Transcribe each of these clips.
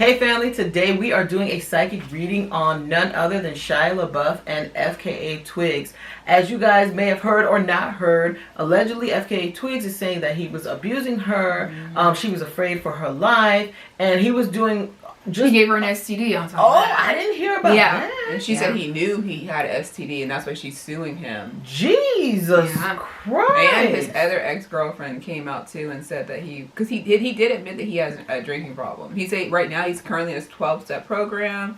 Hey family, today we are doing a psychic reading on none other than Shia Labeouf and FKA Twigs. As you guys may have heard or not heard, allegedly FKA Twigs is saying that he was abusing her, she was afraid for her life, and he was doing... He gave her an STD on top of that. I didn't hear about that. And she said he knew he had an STD, and that's why she's suing him. Jesus Christ! And his other ex-girlfriend came out too and said that because he did admit that he has a drinking problem. He said right now he's currently in his 12-step program.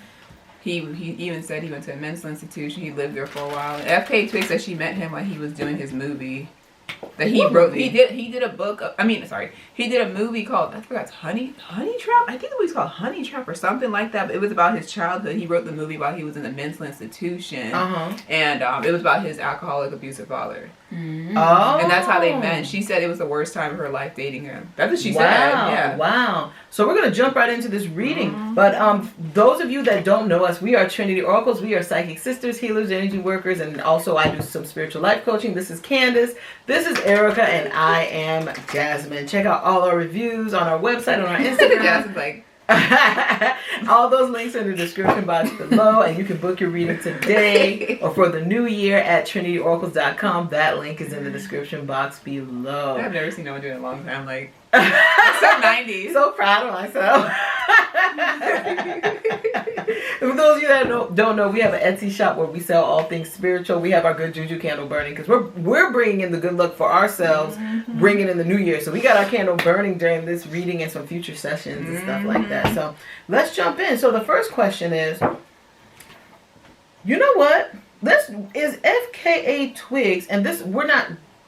He even said he went to a mental institution. He lived there for a while. And FKA Twigs said she met him when he was doing his movie. That he wrote. He did a book. He did a movie called, I forgot, Honey Trap. I think the movie's called Honey Trap or something like that. But it was about his childhood. He wrote the movie while he was in a mental institution, and it was about his alcoholic, abusive father. Oh, and that's how they met. And she said it was the worst time of her life dating him. That's what she said. Yeah. Wow. So we're gonna jump right into this reading. But those of you that don't know us, we are Trinity Oracles. We are psychic sisters, healers, energy workers, and also I do some spiritual life coaching. This is Candace. This is Erica, and I am Jasmine. Check out all our reviews on our website, on our Instagram. Jasmine's like. All those links are in the description box below, and you can book your reading today or for the new year at trinityoracles.com. That link is in the description box below. I've never seen no one do it in a long time. Like, it's so 90s. So proud of myself. For those of you that don't know, we have an Etsy shop where we sell all things spiritual. We have our good juju candle burning because we're bringing in the good luck for ourselves, bringing in the new year. So we got our candle burning during this reading and some future sessions and stuff like that. So let's jump in. So the first question is, you know what? This is FKA Twigs, and this is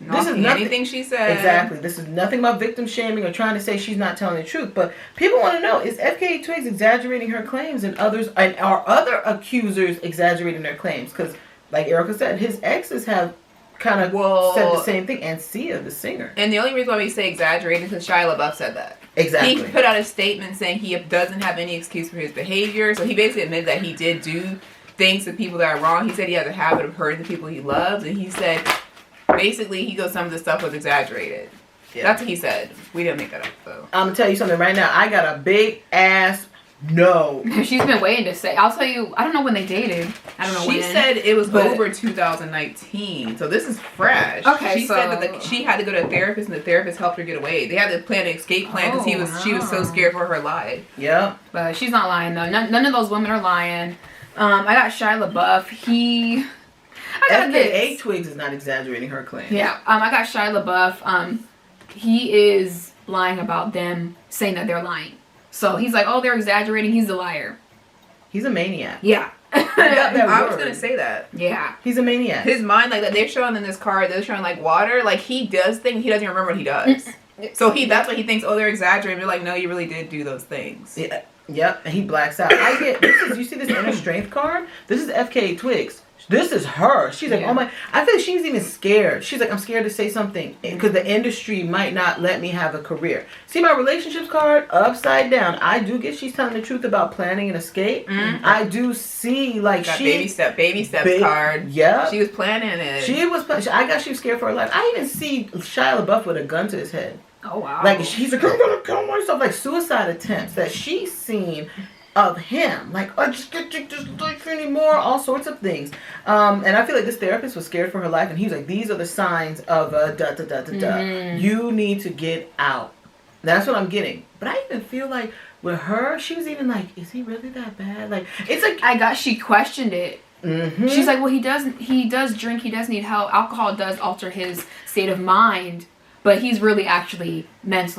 nothing, anything she said. Exactly. This is nothing about victim shaming or trying to say she's not telling the truth. But people want to know, is FKA Twigs exaggerating her claims and are other accusers exaggerating their claims? Because like Erica said, his exes have kind of said the same thing. And Sia, the singer. And the only reason why we say exaggerating is because Shia Labeouf said that. Exactly. He put out a statement saying he doesn't have any excuse for his behavior. So he basically admitted that he did do things to people that are wrong. He said he has a habit of hurting the people he loves. And he said... basically, he goes, some of the stuff was exaggerated. Yeah. That's what he said. We didn't make that up, though. I'm going to tell you something right now. I got a big ass no. She's been waiting to say. I'll tell you, I don't know when they dated. I don't know when. She said it was over 2019. So this is fresh. Okay, she said that she had to go to a therapist, and the therapist helped her get away. They had to plan an escape plan because she was so scared for her life. Yeah. But she's not lying, though. None of those women are lying. I got Shia Labeouf. FKA Twigs is not exaggerating her claim. Yeah, I got Shia Labeouf. He is lying about them saying that they're lying. So he's like, oh, they're exaggerating. He's a liar. He's a maniac. Yeah. I was gonna say that. Yeah. He's a maniac. His mind, like that, they're showing in this card. They're showing like water. Like he does things. He doesn't even remember what he does. So that's what he thinks. Oh, they're exaggerating. They're like, no, you really did do those things. Yeah. Yep. And he blacks out. I get this. You see this inner strength card? This is FKA Twigs. This is her. She's like, oh my, I feel like she's even scared. She's like, I'm scared to say something because the industry might not let me have a career. See my relationships card upside down. I do get she's telling the truth about planning an escape. I do see like baby steps card. Yeah. She was planning it. I got she was scared for her life. I even see Shia Labeouf with a gun to his head. Oh wow. Like she's like, I'm gonna kill myself. Like suicide attempts that she's seen of him, like I just can't take this life anymore, all sorts of things, and I feel like this therapist was scared for her life, and he was like, these are the signs of you need to get out. That's what I'm getting. But I even feel like with her, she was even like, is he really that bad? Like it's like she questioned it. She's like, well, he does drink, he does need help, alcohol does alter his state of mind, but he's really actually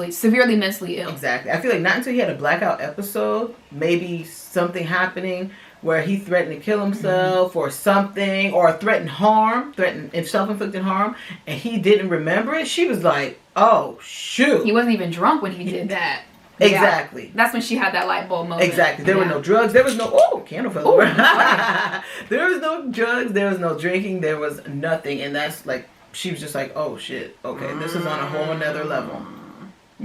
severely mentally ill. Exactly. I feel like not until he had a blackout episode, maybe something happening where he threatened to kill himself or something, or threatened self-inflicted harm, and he didn't remember it. She was like, oh, shoot. He wasn't even drunk when he did that. Exactly. Yeah. That's when she had that light bulb moment. Exactly. There were no drugs. There was no, candle fell over. There was no drugs. There was no drinking. There was nothing. And that's like, she was just like, oh shit, okay, this is on a whole another level.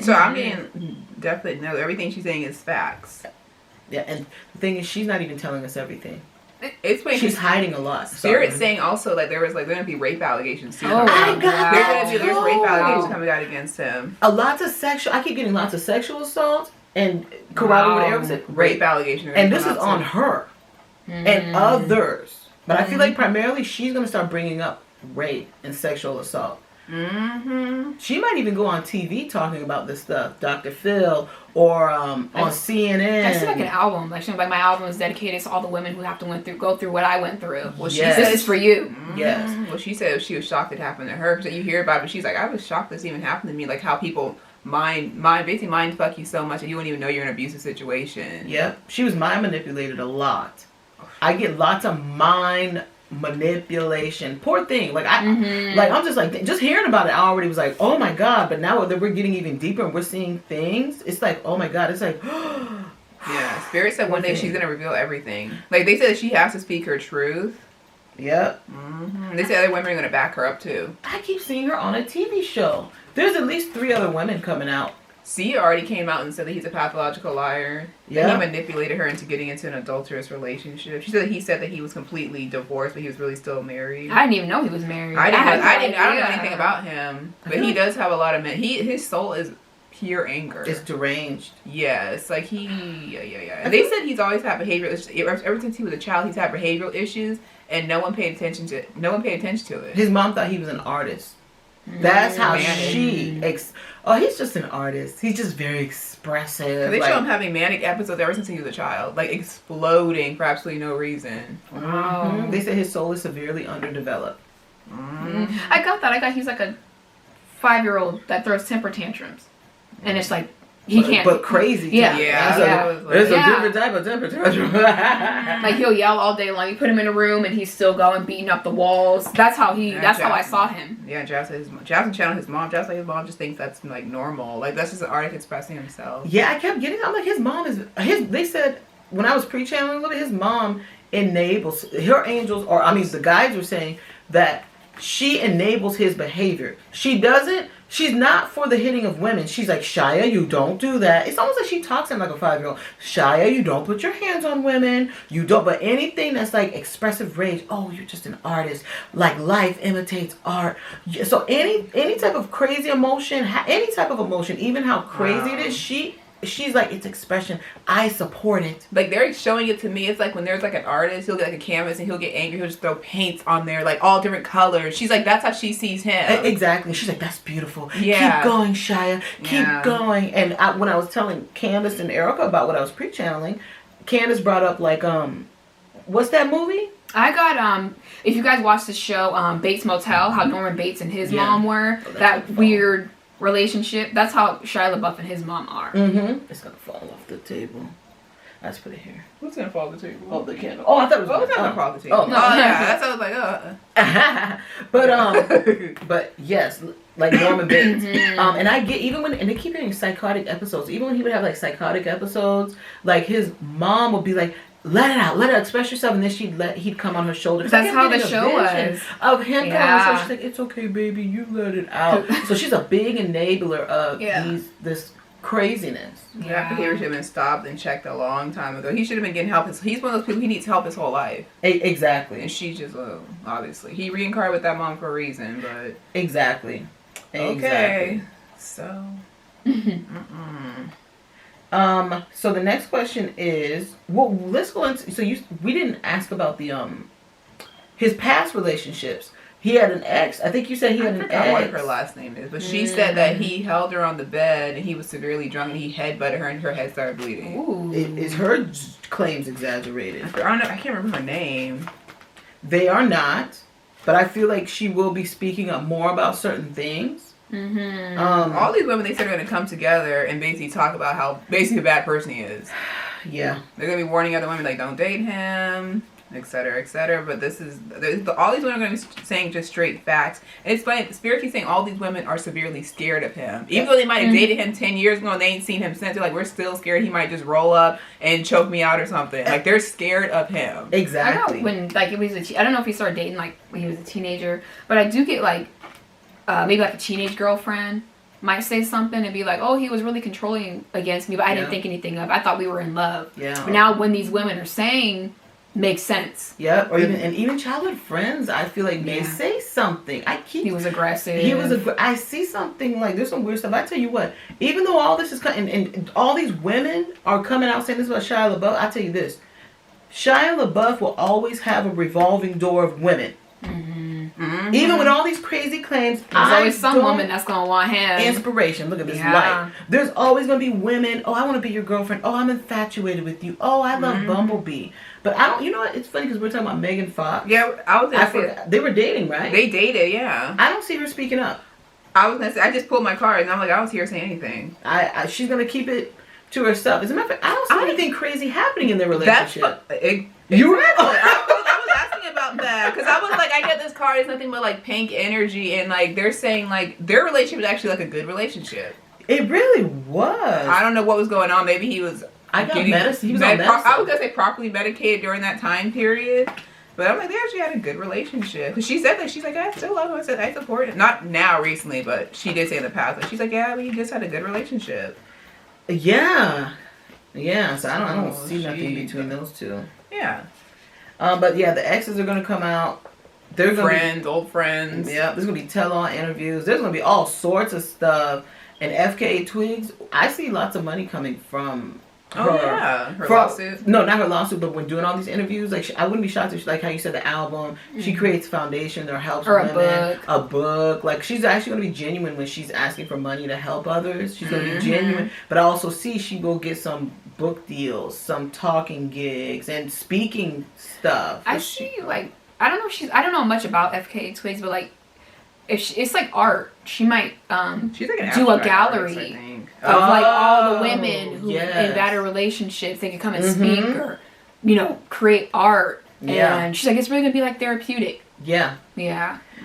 So I mean, definitely no, everything she's saying is facts. Yeah, and the thing is, she's not even telling us everything. She's hiding a lot. Spirit's saying also like there's gonna be rape allegations too. Oh my God! There's rape allegations coming out against him. I keep getting lots of sexual assault and corroborate what Eric said. Rape allegations. And this is on her and others. But I feel like primarily she's going to start bringing up rape and sexual assault. She might even go on TV talking about this stuff, Dr. Phil, or on CNN. I see like an album. Like my album is dedicated to all the women who have to go through what I went through. Well, Yes. she This said is for you. Yes. Well, she said she was shocked it happened to her. Because you hear about it, but she's like, I was shocked this even happened to me. Like how people basically mind fuck you so much that you wouldn't even know you're in an abusive situation. Yep. She was mind manipulated a lot. I get lots of mind manipulation. Poor thing. Like I'm just like, just hearing about it, I already was like, oh my God. But now that we're getting even deeper and we're seeing things, it's like, oh my God. It's like, yeah. Spirit said one day she's gonna reveal everything. Like they said, she has to speak her truth. Yep. They said other women are gonna back her up too. I keep seeing her on a TV show. There's at least 3 other women coming out. Sia already came out and said that he's a pathological liar. Yeah. That he manipulated her into getting into an adulterous relationship. She said that he said that he was completely divorced, but he was really still married. I didn't even know he was married. I don't know idea. anything about him, but he does have a lot of men. His soul is pure anger. It's deranged. Yeah, it's like yeah. And they said he's always had behavioral. Ever since he was a child, he's had behavioral issues, and no one paid attention to it. His mom thought he was an artist. That's how he's just an artist. He's just very expressive. They show him having manic episodes ever since he was a child, like exploding for absolutely no reason. Wow. They say his soul is severely underdeveloped. I got that. He's like a 5-year-old that throws temper tantrums, and it's like he can't. But crazy. Yeah. There's a different type of temper tantrum. Like he'll yell all day long. You put him in a room and he's still going beating up the walls. That's how how I saw him. Yeah, Jasmine channeled his mom. Jasmine, his mom just thinks that's like normal. Like that's just an artist expressing himself. Yeah, I kept getting. I'm like, his mom is. They said when I was pre-channeling a little bit, his mom enables her angels, or the guides were saying that she enables his behavior. She doesn't. She's not for the hitting of women. She's like, Shia, you don't do that. It's almost like she talks to him like a 5-year-old. Shia, you don't put your hands on women. You don't. But anything that's like expressive rage, oh, you're just an artist. Like life imitates art. So any type of crazy emotion, any type of emotion, even how crazy it is, she's like, it's expression. I support it. Like they're showing it to me. It's like when there's like an artist, he'll get like a canvas and he'll get angry. He'll just throw paints on there, like all different colors. She's like, that's how she sees him. Exactly. She's like, that's beautiful. Yeah. Keep going, Shia. Keep going. And when I was telling Candace and Erica about what I was pre-channeling, Candace brought up like, what's that movie? I got if you guys watch the show Bates Motel, how Norman Bates and his mom were, that weird relationship. That's how Shia Labeouf and his mom are. It's gonna fall off the table. Let's put it here. What's gonna fall off the table? Oh, the candle. Oh, I thought it was gonna fall off the table. Oh, no. Yeah, that's what I was like, but yes, like Norman Bates. And I get and they keep getting psychotic episodes. Even when he would have like psychotic episodes, like his mom would be like, let it out, express yourself, and then he'd come on her shoulder. That's how the show was. Of him coming on her shoulder. She's like, it's okay, baby, you let it out. So she's a big enabler of this craziness. That behavior should have been stopped and checked a long time ago. He should have been getting help. He's one of those people, he needs help his whole life. Exactly. And she just, obviously. He reincarnated with that mom for a reason, but... Exactly. Okay. So... So the next question is, well, let's go into, we didn't ask about the, his past relationships. He had an ex. I think you said he had an ex. I forgot what her last name is, but she said that he held her on the bed and he was severely drunk and he headbutted her and her head started bleeding. Ooh. Is her claims exaggerated? I don't know. I can't remember her name. They are not, but I feel like she will be speaking up more about certain things. All these women, they said, are going to come together and basically talk about how basically a bad person he is. Yeah. They're going to be warning other women, like, don't date him, etc., etc. But all these women are going to be saying just straight facts. And it's funny, Spirit keeps saying all these women are severely scared of him. Even though they might have dated him 10 years ago and they ain't seen him since, they're like, we're still scared he might just roll up and choke me out or something. Like, they're scared of him. Exactly. I know when, like, I don't know if he started dating, like, when he was a teenager, but I do get, like, maybe like a teenage girlfriend might say something and be like, oh, he was really controlling against me, but I didn't think anything of it. I thought we were in love. Yeah. But now when these women are saying makes sense. Yep. Or even childhood friends, I feel like may say something. He was aggressive. I see something like there's some weird stuff. I tell you what, even though all this is and all these women are coming out saying this about Shia LaBeouf, I tell you this, Shia LaBeouf will always have a revolving door of women. Mm-hmm. Even with all these crazy claims, there's always some woman that's gonna want him. Inspiration. Look at this light. There's always gonna be women. Oh, I want to be your girlfriend. Oh, I'm infatuated with you. Oh, I love Bumblebee. But I don't. You know what? It's funny because we're talking about Megan Fox. Yeah, I was gonna say they were dating, right? They dated, yeah. I don't see her speaking up. I was gonna say I just pulled my card and I'm like I don't see her saying anything. She's gonna keep it to herself. As a matter of fact, I don't see anything crazy happening in their relationship. You were. I was asking about that because I was like, I get this card. It's nothing but like pink energy, and like they're saying like their relationship is actually like a good relationship. It really was. I don't know what was going on. Maybe he was. I got medicine. He was on medicine. I was gonna say properly medicated during that time period, but I'm like they actually had a good relationship. Because she said that she's like I still love him. I said I support it. Not now recently, but she did say in the past. Like she's like yeah, we just had a good relationship. Yeah. So I don't see nothing between those two. Yeah. But yeah, the exes are gonna come out. They're gonna old friends. Yeah, there's gonna be tell-all interviews. There's gonna be all sorts of stuff. And FKA Twigs, I see lots of money coming from her lawsuit. No, not her lawsuit, but when doing all these interviews, like I wouldn't be shocked if, like how you said, the album. She creates foundation or helps women. A book. Like she's actually gonna be genuine when she's asking for money to help others. She's gonna be genuine. But I also see she will get some book deals, some talking gigs, and speaking stuff. I see, like I don't know much about FKA Twigs, but like if it's like art, she might she's like do a gallery of like all the women who in better relationships, they can come and speak or create art. And she's like it's really gonna be like therapeutic. Yeah.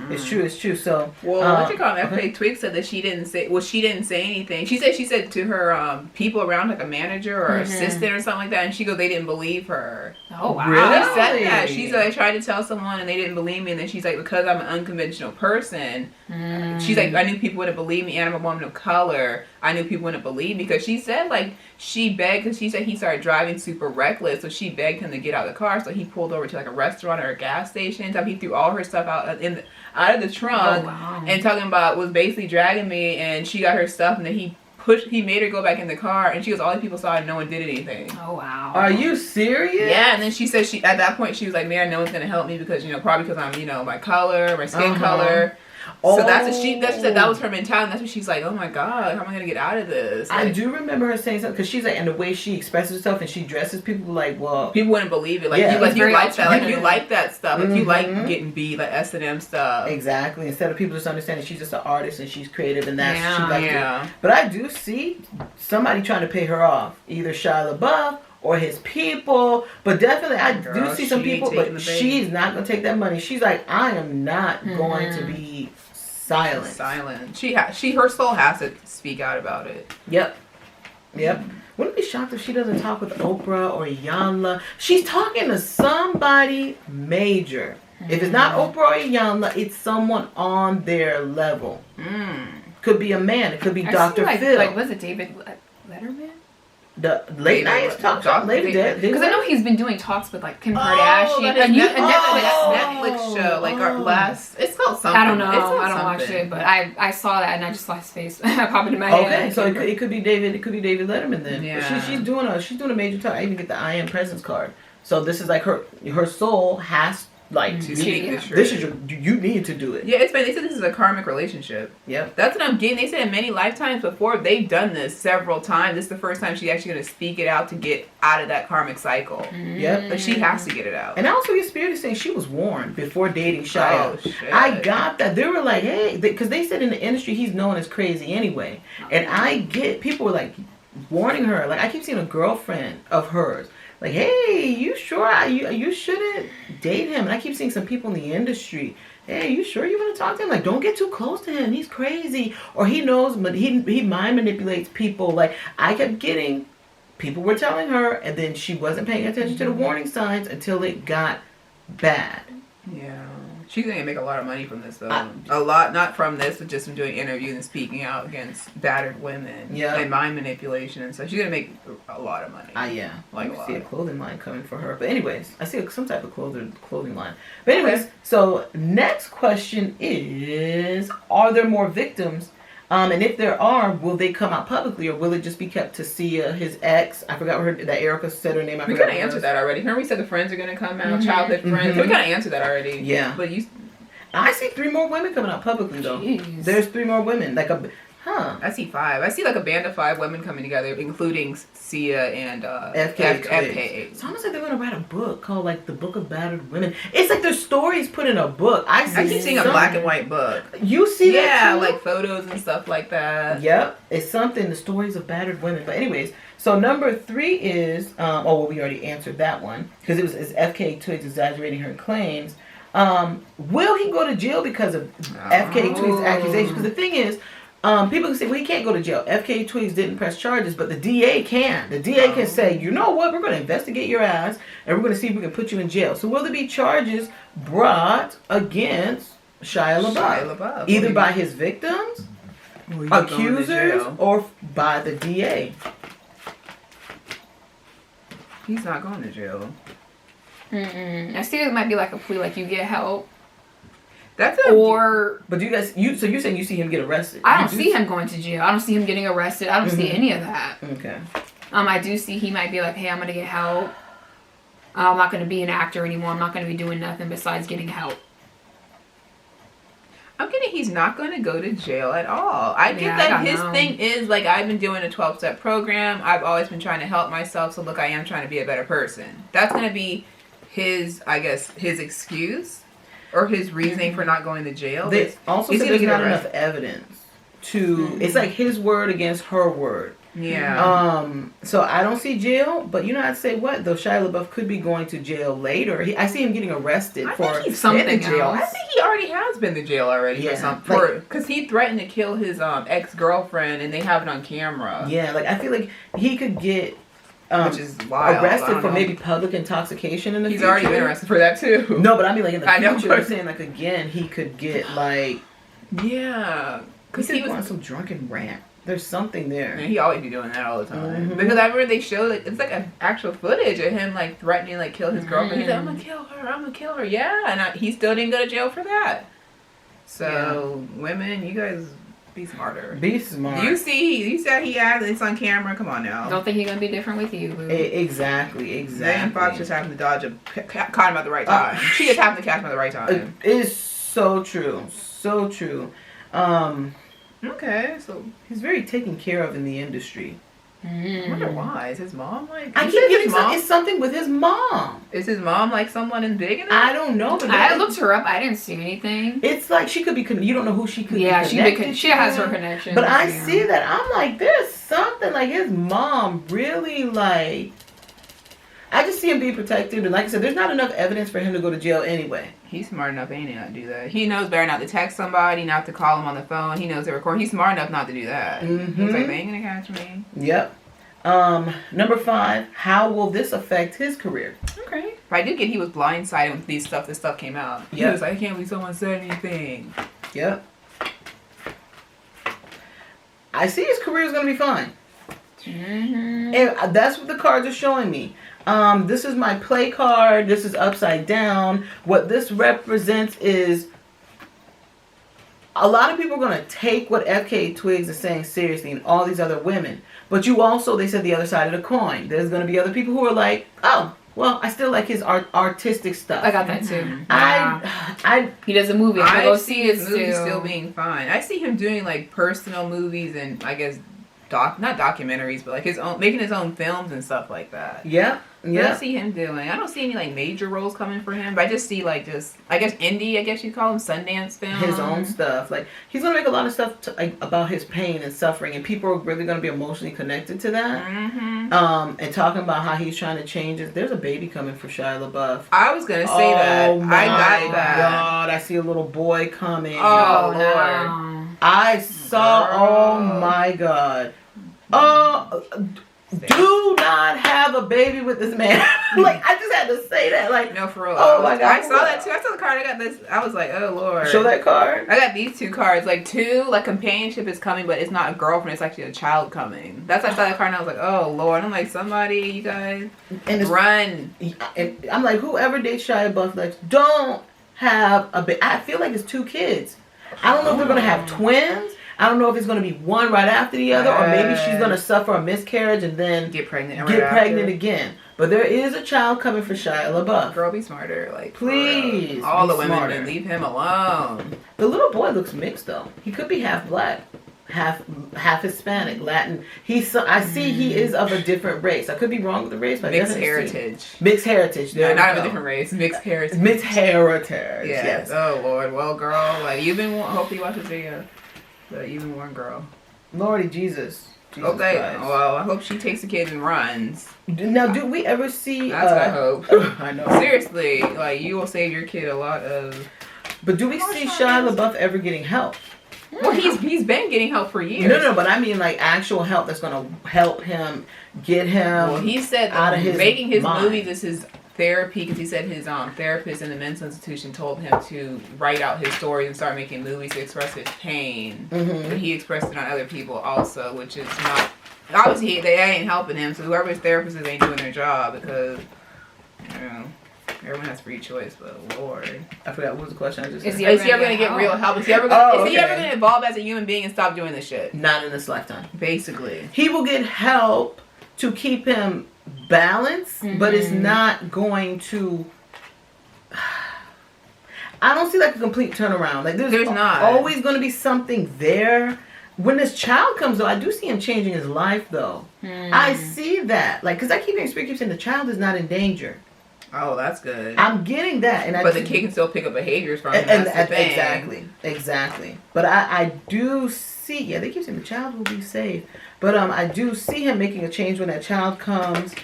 It's true. So FKA Twigs said that she didn't say anything. She said to her people around, like a manager or assistant or something like that, and she goes, they didn't believe her. Oh wow. Really? She said that. She's like, I tried to tell someone and they didn't believe me, and then she's like, because I'm an unconventional person, she's like, I knew people wouldn't believe me, and I'm a woman of color. I knew people wouldn't believe me, because she said like she begged, because she said he started driving super reckless, so she begged him to get out of the car, so he pulled over to like a restaurant or a gas station, so he threw all her stuff out of the trunk and talking about was basically dragging me, and she got her stuff, and then he made her go back in the car, and she goes, all the people saw it and no one did anything. Oh wow. Are you serious? Yeah, and then she said at that point she was like, man, no one's gonna help me because probably because I'm my color, my skin color. So that's what she said. That was her mentality. That's what she's like. Oh my God, how am I gonna get out of this? Like, I do remember her saying something because she's like, and the way she expresses herself and she dresses, people like, well, people wouldn't believe it. Like you like that. Like you like that stuff. Like you like getting beat, like S&M stuff. Exactly. Instead of people just understanding she's just an artist and she's creative and that's she likes it. But I do see somebody trying to pay her off, either Shia LaBeouf or his people, but definitely I do see some people, but she's not gonna take that money. She's like, I am not going to be silent. Her soul has to speak out about it. Yep. Wouldn't be shocked if she doesn't talk with Oprah or Iyanla. She's talking to somebody major. If it's not Oprah or Iyanla, it's someone on their level. Could be a man. It could be Dr. Phil. Like, was it David Letterman? The late night talk show, because I know he's been doing talks with like Kim Kardashian. Netflix show, like our last. It's called something. I don't know. I don't watch it, but I saw that and I just saw his face pop into my head. Okay, so it could be David. It could be David Letterman then. Yeah. She's doing a major talk. I even get the I Am Presence card. So this is like her soul has. Like this is you need to do it. Yeah, it's funny. They said this is a karmic relationship. Yep. That's what I'm getting. They said in many lifetimes before they've done this several times. This is the first time she's actually going to speak it out to get out of that karmic cycle. Yep. But she has to get it out. And I also get Spirit is saying she was warned before dating Shia. Oh, shit. I got that. They were like, hey, because they said in the industry he's known as crazy anyway. And I get people were like warning her. Like I keep seeing a girlfriend of hers. Like, hey, you sure you shouldn't date him? And I keep seeing some people in the industry. Hey, you sure you want to talk to him? Like, don't get too close to him. He's crazy. Or he knows, but he mind manipulates people. Like, I kept getting, people were telling her, and then she wasn't paying attention to the warning signs until it got bad. Yeah. She's gonna make a lot of money from this, though. A lot, not from this, but just from doing interviews and speaking out against battered women. Yeah. And mind manipulation and stuff. She's gonna make a lot of money. Yeah. Like I see a clothing line coming for her. But anyways, I see some type of clothing line. But anyways, so next question is, are there more victims? And if there are, will they come out publicly, or will it just be kept to Sia, his ex? I forgot that Erica said her name. We kind of answered that already. Remember we said the friends are going to come out, childhood friends. We kind of answered that already. Yeah. But I see 3 more women coming out publicly, though. Jeez. There's 3 more women. I see 5. I see like a band of 5 women coming together, including Sia and FKA. It's almost like they're gonna write a book called like the Book of Battered Women. It's like there's stories put in a book. I keep seeing a black and white book. You see that? Yeah, too? like photos and stuff like that. Yep, it's something. The stories of battered women. But anyways, so number 3 is we already answered that one because it's FKA Twigs exaggerating her claims. Will he go to jail because of FKA Twigs' accusations? Because the thing is, people can say, well, he can't go to jail. FKA Twigs didn't press charges, but the DA can. The DA can say, you know what, we're going to investigate your ass, and we're going to see if we can put you in jail. So will there be charges brought against Shia LaBeouf? Either by his victims, accusers, or by the DA? He's not going to jail. I see it might be like a plea, like you get help. But you guys, so you're saying you see him get arrested? I don't see him going to jail. I don't see him getting arrested. I don't see any of that. Okay. I do see he might be like, hey, I'm gonna get help. I'm not gonna be an actor anymore. I'm not gonna be doing nothing besides getting help. I'm getting he's not going to go to jail at all. I get that his thing is like, I've been doing a 12-step program. I've always been trying to help myself. So look, I am trying to be a better person. That's going to be his, I guess, his excuse or his reasoning for not going to jail. They also said there's not enough evidence to, it's like his word against her word. Yeah. So I don't see jail, but you know, I'd say what though, Shia LaBeouf could be going to jail later. I see him getting arrested for something in jail. else. I think he already has been to jail already for something. Because he threatened to kill his ex-girlfriend, and they have it on camera. Yeah, like I feel like he could get which is wild. Arrested for maybe public intoxication in the future. He's already been arrested for that too. No, but I mean like in the future. Know, I'm saying like again, he could get like because he was on some drunken rant. There's something there. And he always be doing that all the time. Because I remember they showed it's like an actual footage of him like threatening like kill his girlfriend. He's like, I'm gonna kill her. Yeah, and he still didn't go to jail for that. So women, you guys be smarter. Be smart. You said he had it's on camera. Come on now. Don't think he's gonna be different with you. Exactly. Megan Fox just happened to dodge caught him at the right time. She just happened to catch him at the right time. It is so true. So true. Okay, so he's very taken care of in the industry. I wonder why. Is his mom like? I keep getting it's something with his mom. Is his mom like someone in big enough? I don't know. But I looked her up. I didn't see anything. It's like she could be. You don't know who she could be. Yeah, she has her connection. But I see that. I'm like, there's something like his mom really like. I just see him being protected, and like I said, there's not enough evidence for him to go to jail anyway. He's smart enough, ain't he, not to do that. He knows better not to text somebody, not to call him on the phone. He knows they record. He's smart enough not to do that. He's like, they ain't gonna catch me. Yep. Number 5, how will this affect his career? Okay. But I did get he was blindsided when this stuff came out. Yep. He was like, I can't believe someone said anything. Yep. I see his career is gonna be fine. And that's what the cards are showing me. This is my play card. This is upside down. What this represents is a lot of people are going to take what FKA Twigs is saying seriously and all these other women. But you also, they said the other side of the coin. There's going to be other people who are like, oh, well, I still like his artistic stuff. I got that too. He does a movie. I go see his movie still being fine. I see him doing like personal movies and I guess not documentaries, but like his own, making his own films and stuff like that. Yeah. Yeah. I see him doing. I don't see any like major roles coming for him, but I just see like I guess indie. I guess you'd call him Sundance film. His own stuff. Like he's gonna make a lot of stuff about his pain and suffering, and people are really gonna be emotionally connected to that. And talking about how he's trying to change it. There's a baby coming for Shia LaBeouf. I was gonna say that. Oh my I got that. God! I see a little boy coming. Oh Lord! I saw. Oh my God! Do not have a baby with this man. Like, I just had to say that. Like, No, for real. Oh my God. I saw that too. I saw the card. I got this. I was like, oh Lord. show that card. I got these 2 cards. Like, 2, like, companionship is coming, but it's not a girlfriend. It's actually a child coming. That's why I saw that card and I was like, oh Lord. I'm like, somebody, you guys, And it's, run. and I'm like, whoever dates Shia Labeouf, like, don't have a baby. I feel like it's 2 kids. I don't know if they're gonna have twins. I don't know if it's going to be one right after the other, or maybe she's going to suffer a miscarriage and then Get pregnant. again. But there is a child coming for Shia LaBeouf. Girl, be smarter. Like, Please, all be the women, smarter. leave him alone. The little boy looks mixed though. He could be half black, half Hispanic, Latin. I see he is of a different race. I could be wrong with the race, but I Mixed definitely heritage. see. Mixed heritage. There No, we not of go. a different race. Mixed heritage. Mixed heritage. Yes. Yes. Oh Lord. Well, girl, like you've been. Hopefully, you watch this video. But you've been one girl. Lordy Jesus. Jesus Okay. Christ. Well, I hope she takes the kids and runs. Now, do we ever see? That's what I hope. I know. Seriously, like you will save your kid a lot of. But do we see Shia LaBeouf ever getting help? Well, he's been getting help for years. No, but I mean like actual help that's gonna help him get him. Well, he said out that of his making his mind. movies is his therapy because he said his therapist in the mental institution told him to write out his stories and start making movies to express his pain. Mhm. But he expressed it on other people also, which is not obviously they ain't helping him. So whoever his therapist is ain't doing their job because you know everyone has free choice. But Lord, I forgot what was the question I just Is said. he is he ever gonna get real help? Is he ever okay. gonna evolve as a human being and stop doing this shit? Not in this lifetime. Basically. He will get help to keep him balanced, but it's not going to. I don't see like a complete turnaround. Like there's not always going to be something there. When this child comes though, I do see him changing his life though. I see that, like, because I keep hearing Spirit keep saying the child is not in danger. Oh, that's good. I'm getting that, and but the kid can still pick up behaviors from him. and That's the thing. exactly. But I do see, yeah, they keep saying the child will be safe, but I do see him making a change when that child comes.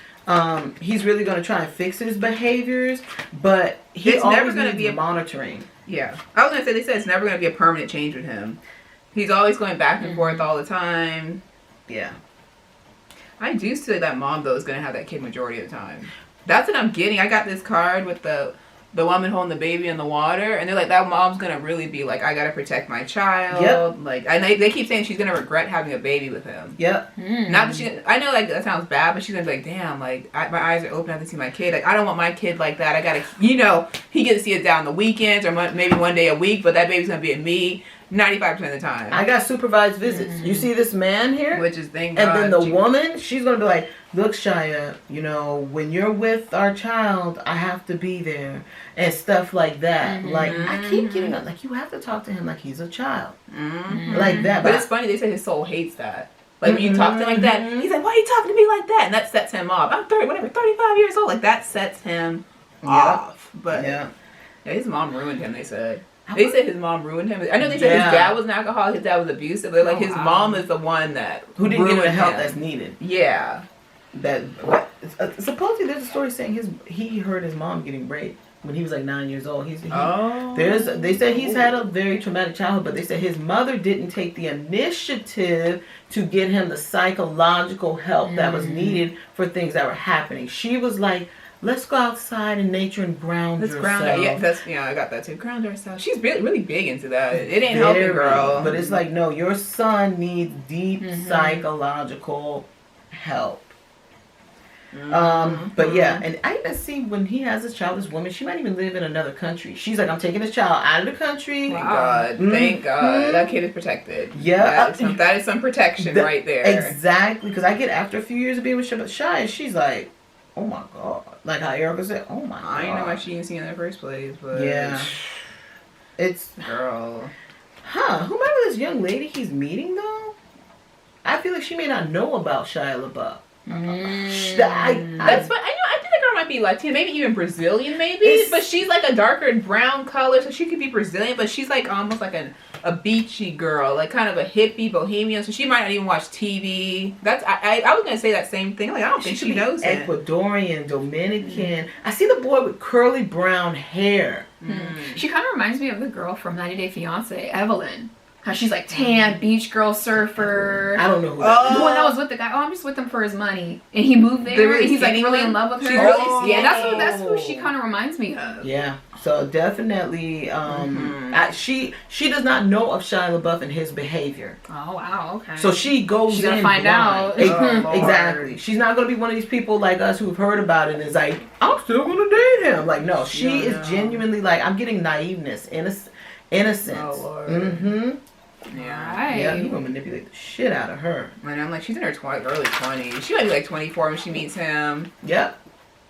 He's really going to try and fix his behaviors, but he's never going to be monitoring. Yeah, I was gonna say they said it's never gonna be a permanent change with him. He's always going back and forth all the time. Yeah, I do see that mom though is gonna have that kid majority of the time. That's what I'm getting. I got this card with the woman holding the baby in the water, and they're like, that mom's gonna really be like, I gotta protect my child. Yep. Like, and they keep saying she's gonna regret having a baby with him. Yep. Not that she, I know like that sounds bad, but she's gonna be like, damn, like my eyes are open. I have to see my kid. Like, I don't want my kid like that. I gotta, he gets to see it down the weekends or maybe one day a week, but that baby's gonna be at me 95% of the time. I got supervised visits. You see this man here? Which is thank and God. then the woman, she's going to be like, look, Shia, when you're with our child, I have to be there. And stuff like that. Like, I keep getting up. Like, you have to talk to him like he's a child. Like that. But it's funny, they say his soul hates that. Like, when you talk to him like that, he's like, why are you talking to me like that? And that sets him off. I'm 35 years old. Like, that sets him off. But, yeah, his mom ruined him, they said. They said his mom ruined him. I know they said his dad was an alcoholic, his dad was abusive. They're like, his mom is the one that who didn't get the help him. that's needed. Yeah. Supposedly there's a story saying he heard his mom getting raped when he was like 9 years old. They said he's had a very traumatic childhood, but they said his mother didn't take the initiative to get him the psychological help that was needed for things that were happening. She was like, let's go outside in nature and ground yourself. Ground her. Yeah, I got that too. Ground herself. She's really big into that. It ain't helping, girl. But it's like, no, your son needs deep psychological help. But yeah, and I even see when he has this child, this woman, she might even live in another country. She's like, I'm taking this child out of the country. Thank God. That kid is protected. Yeah. That is some protection right there. Exactly. Because I get after a few years of being with Shia, she's like, oh my God. Like how Erica said, oh my God. I didn't know why she didn't see in the first place, but yeah. It's girl. Who might be this young lady he's meeting though? I feel like she may not know about Shia LaBeouf. That's what I think the girl might be Latina, maybe even Brazilian, maybe. But she's like a darker brown color, so she could be Brazilian. But she's like almost like a beachy girl, like kind of a hippie bohemian. So she might not even watch TV. That's I was gonna say that same thing. Like I don't think she knows it. Ecuadorian, Dominican. I see the boy with curly brown hair. She kind of reminds me of the girl from 90 Day Fiance, Evelyn. how she's like tan, beach girl, surfer. I don't know who that is. The one that was with the guy. Oh, I'm just with him for his money, and he moved there, and he's like really in love with her. She's really yeah, that's who she kind of reminds me of. Yeah, so definitely, she does not know of Shia LaBeouf and his behavior. Oh wow, okay. So she goes She's in gonna find out. Exactly. She's not gonna be one of these people like us who've heard about it and is like, I'm still gonna date him. Like, no, she is genuinely like, I'm getting naiveness, innocence. Oh Lord. Mm-hmm. Yeah. Right. Yeah, you gonna manipulate the shit out of her. And I'm like, she's in her early 20s. She might be like 24 when she meets him. Yep.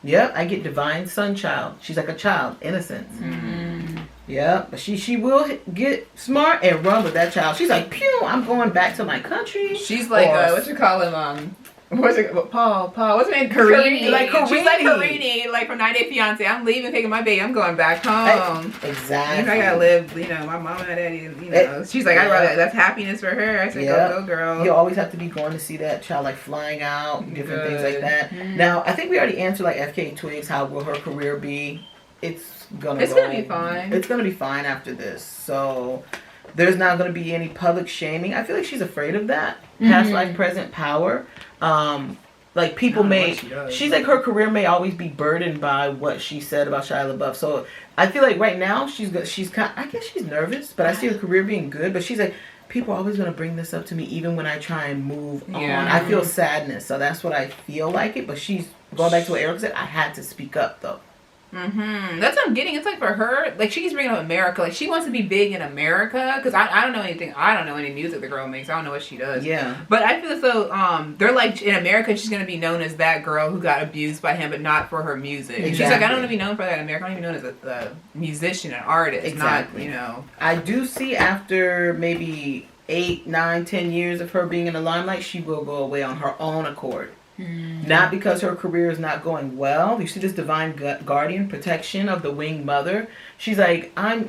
I get divine sun child. She's like a child, innocence. Mm-hmm. Yeah, but she will get smart and run with that child. She's like, pew, I'm going back to my country. She's like, what you call him? What's it? Paul. What's his name? Karini. Like Karini. She's like Karini, like from 90 Day Fiance. I'm leaving, taking my baby. I'm going back home. Exactly. I gotta live. My mom and daddy. She's like, I'd rather. That's happiness for her. I said, go, girl. You always have to be going to see that child, like flying out, different things like that. Mm. Now, I think we already answered like FKA Twigs. How will her career be? It's gonna be fine. It's gonna be fine after this. So there's not gonna be any public shaming. I feel like she's afraid of that. Past life, present power. Like people she's like, her career may always be burdened by what she said about Shia LaBeouf. So I feel like right now she's kind. I guess she's nervous, but I see her career being good. But she's like, people are always gonna bring this up to me, even when I try and move on. I feel sadness, so that's what I feel like it. But she's going back to what Eric said. I had to speak up though. That's what I'm getting. It's like for her, like she's bringing up America. Like she wants to be big in America because I don't know anything. I don't know any music the girl makes. I don't know what she does. Yeah. But I feel as though they're like in America she's gonna be known as that girl who got abused by him, but not for her music. Exactly. She's like, I don't want to be known for that in America. I want to be known as a musician, an artist. Exactly. Not, I do see after maybe 8, 9, 10 years of her being in the limelight, she will go away on her own accord. Not because her career is not going well. You see this divine guardian protection of the winged mother. She's like, I'm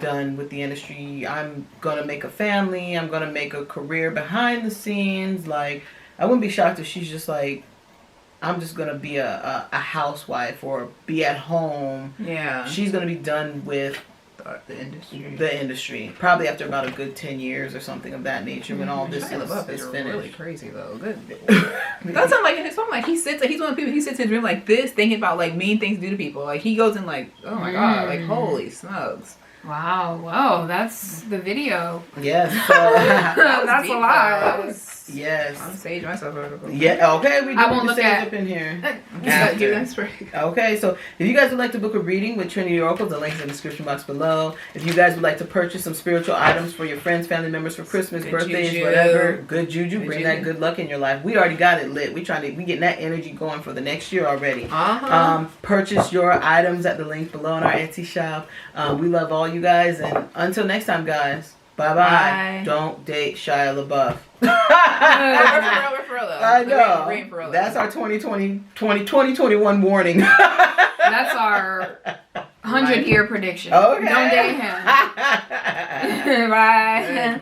done with the industry. I'm gonna make a family. I'm gonna make a career behind the scenes. Like, I wouldn't be shocked if she's just like, I'm just gonna be a housewife or be at home. Yeah. She's gonna be done with the industry probably after about a good 10 years or something of that nature, when all this is finished. Really crazy though. Good. That's not like in his phone. Like he's one of the people. He sits in his room like this, thinking about like mean things to do to people. Like he goes in like, oh my god, like holy smokes. Wow, that's the video. Yes. So, that's a lot. Yes. I'm sage myself. Yeah. Okay. We I won't look at up in here. After. Okay. So if you guys would like to book a reading with Trinity Oracles, the link is in the description box below. If you guys would like to purchase some spiritual items for your friends, family members for Christmas, Good birthdays, juju. whatever, good juju, bring juju. that good luck in your life. We already got it lit. We getting that energy going for the next year already. Purchase your items at the link below in our Etsy shop. We love all you guys, and until next time, guys. Bye. Bye. Don't date Shia LaBeouf. We're for real though. I know. We're for real. That's our 2021 warning. That's our 100-year prediction. Okay. Don't date him. Bye.